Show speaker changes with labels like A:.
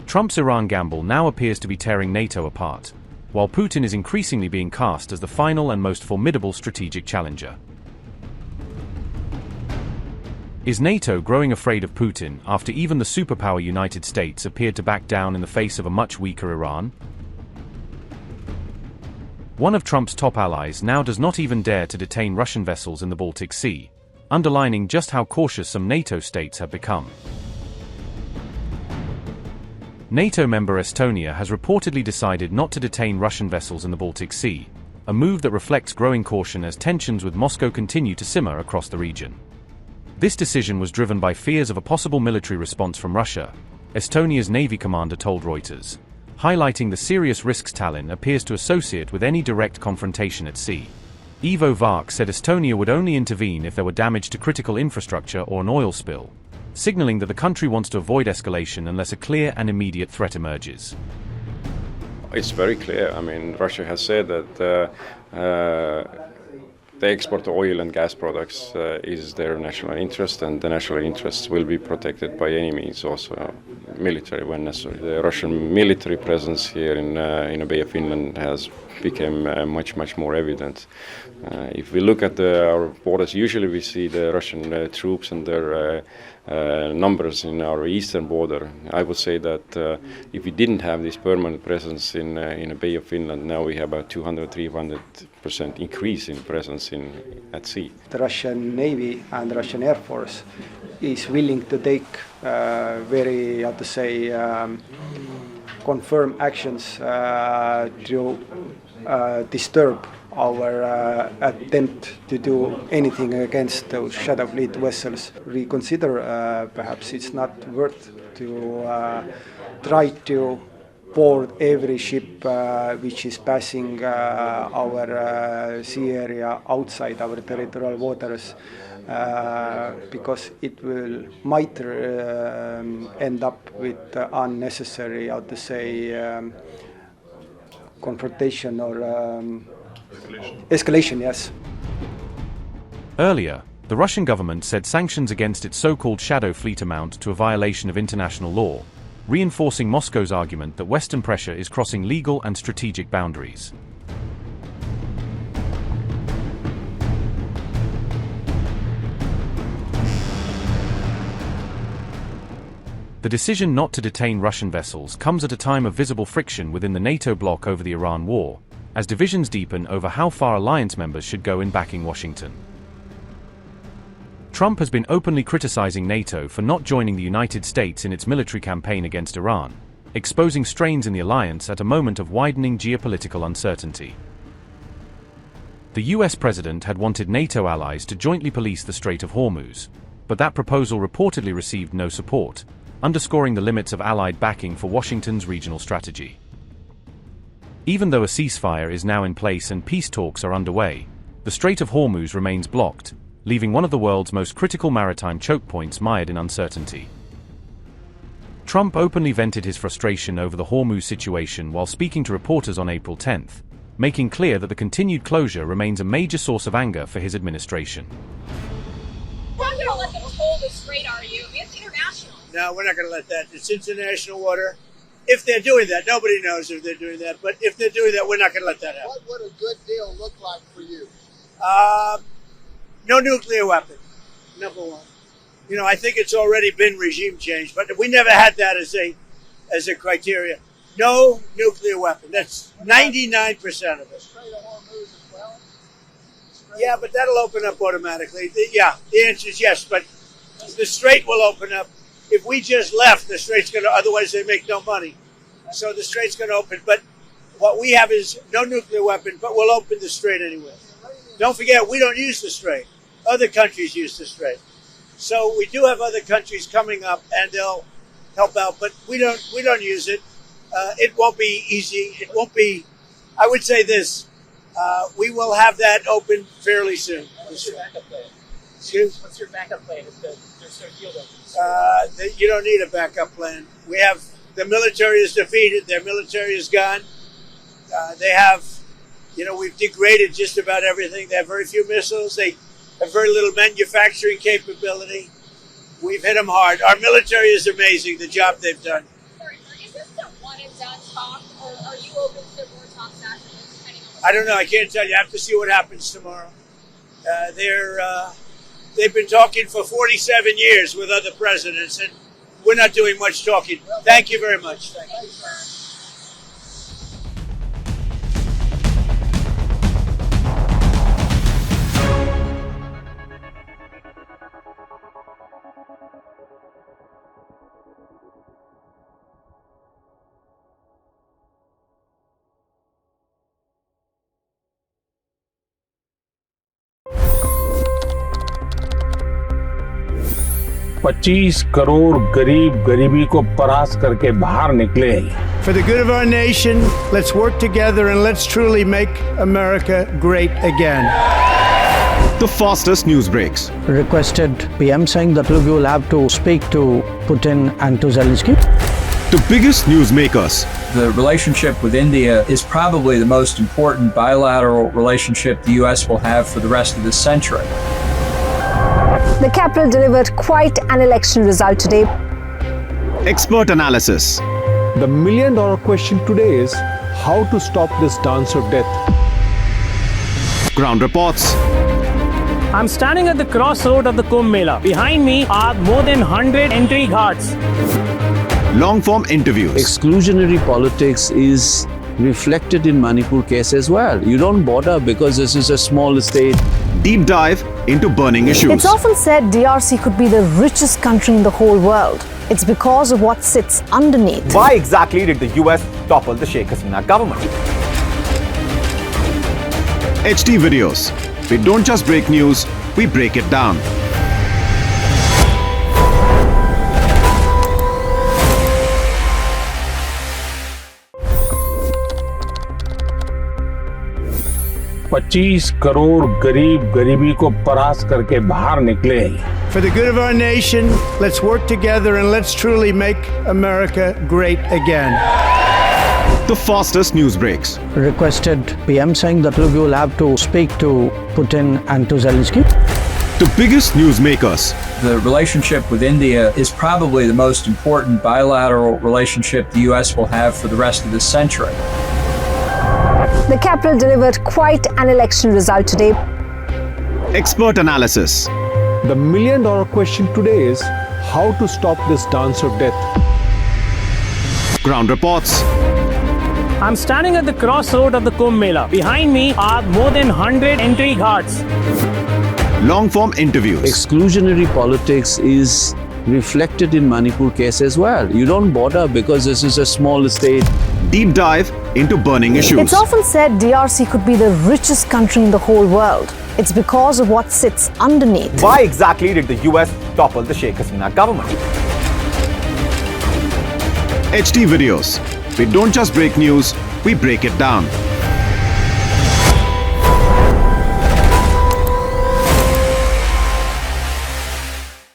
A: Trump's Iran gamble now appears to be tearing NATO apart, while Putin is increasingly being cast as the final and most formidable strategic challenger. Is NATO growing afraid of Putin after even the superpower United States appeared to back down in the face of a much weaker Iran? One of Trump's top allies now does not even dare to detain Russian vessels in the Baltic Sea, underlining just how cautious some NATO states have become. NATO member Estonia has reportedly decided not to detain Russian vessels in the Baltic Sea, a move that reflects growing caution as tensions with Moscow continue to simmer across the region. This decision was driven by fears of a possible military response from Russia, Estonia's Navy commander told Reuters, highlighting the serious risks Tallinn appears to associate with any direct confrontation at sea. Ivo Vark said Estonia would only intervene if there were damage to critical infrastructure or an oil spill, signaling that the country wants to avoid escalation unless a clear and immediate threat emerges.
B: It's very clear. I mean, Russia has said that the export of oil and gas products is their national interest, and the national interests will be protected by any means, also military when necessary. The Russian military presence here in the Bay of Finland has become much more evident. If we look at our borders, usually we see the Russian troops and their numbers in our eastern border. I would say that if we didn't have this permanent presence in the Bay of Finland, now we have about 200-300% increase in presence at sea.
C: The Russian Navy and the Russian Air Force is willing to take very, confirm actions to disturb our attempt to do anything against those shadow fleet vessels. Reconsider perhaps it's not worth to try to board every ship which is passing our sea area outside our territorial waters, because it might end up with unnecessary, confrontation or escalation, yes.
A: Earlier, the Russian government said sanctions against its so-called shadow fleet amount to a violation of international law, reinforcing Moscow's argument that Western pressure is crossing legal and strategic boundaries. The decision not to detain Russian vessels comes at a time of visible friction within the NATO bloc over the Iran war, as divisions deepen over how far alliance members should go in backing Washington. Trump has been openly criticizing NATO for not joining the United States in its military campaign against Iran, exposing strains in the alliance at a moment of widening geopolitical uncertainty. The US president had wanted NATO allies to jointly police the Strait of Hormuz, but that proposal reportedly received no support, underscoring the limits of allied backing for Washington's regional strategy. Even though a ceasefire is now in place and peace talks are underway, the Strait of Hormuz remains blocked, leaving one of the world's most critical maritime choke points mired in uncertainty. Trump openly vented his frustration over the Hormuz situation while speaking to reporters on April 10th, making clear that the continued closure remains a major source of anger for his administration.
D: We're not going to let them hold the strait, are you? It's international.
E: No, we're not going to let that. It's international water. If they're doing that, nobody knows if they're doing that, but if they're doing that, we're not going to let that happen.
F: What would a good deal look like for you?
E: No nuclear weapon, number one. You know, I think it's already been regime change, but we never had that as a criteria. No nuclear weapon. That's 99% of it.
F: Strait of Hormuz as well?
E: Yeah, but that'll open up automatically. The answer is yes, but the strait will open up. If we just left, the strait's going to, otherwise they make no money. So the strait's going to open. But what we have is no nuclear weapon, but we'll open the strait anyway. Don't forget, we don't use the strait. Other countries use the strait. So we do have other countries coming up, and they'll help out, but we don't use it. It won't be easy. It won't be, I would say this, we will have that open fairly soon.
D: What's your backup plan?
E: Excuse?
D: What's your backup plan if there's no field open?
E: You don't need a backup plan. We have, the military is defeated. Their military is gone. They have, we've degraded just about everything. They have very few missiles. They have very little manufacturing capability. We've hit them hard. Our military is amazing, the job they've done.
D: Sorry, is this done talk, or are you open to more talks after this, depending on
E: I don't know. I can't tell you. I have to see what happens tomorrow. They've been talking for 47 years with other presidents, and we're not doing much talking. Thank you very much. Thank you.
G: $25 crore गरीब गरीबी को परास्त करके बाहर निकले।
E: For the good of our nation, let's work together and let's truly make America great again.
H: The fastest news breaks.
C: Requested PM saying that look, you will have to speak to Putin and to Zelensky.
H: The biggest newsmakers.
I: The relationship with India is probably the most important bilateral relationship the US will have for the rest of this century.
J: The capital delivered quite an election result today.
H: Expert analysis.
K: The million-dollar question today is how to stop this dance of death.
H: Ground reports.
L: I'm standing at the crossroad of the Kumbh Mela. Behind me are more than 100 entry ghats.
H: Long-form interviews.
M: Exclusionary politics is reflected in Manipur case as well. You don't bother because this is a small state.
H: Deep dive into burning issues.
J: It's often said DRC could be the richest country in the whole world. It's because of what sits underneath.
N: Why exactly did the US topple the Sheikh Hasina government?
H: HD videos. We don't just break news, we break it down.
G: $25 crore गरीब गरीबी को परास्त करके बाहर निकले।
E: For the good of our nation, let's work together and let's truly make America great again.
H: The fastest news breaks.
C: Requested PM saying that look, you will have to speak to Putin and to Zelensky.
H: The biggest newsmakers.
I: The relationship with India is probably the most important bilateral relationship the US will have for the rest of this century.
J: The capital delivered quite an election result today.
H: Expert analysis.
K: The million-dollar question today is how to stop this dance of death.
H: Ground reports.
L: I'm standing at the crossroad of the Kumbh Mela. Behind me are more than 100 entry ghats.
H: Long-form interviews.
M: Exclusionary politics is reflected in Manipur case as well. You don't bother because this is a small state.
H: Deep dive into burning issues.
J: It's often said DRC could be the richest country in the whole world. It's because of what sits underneath.
N: Why exactly did the US topple the Sheikh Hasina government?
H: HD videos. We don't just break news, we break it down.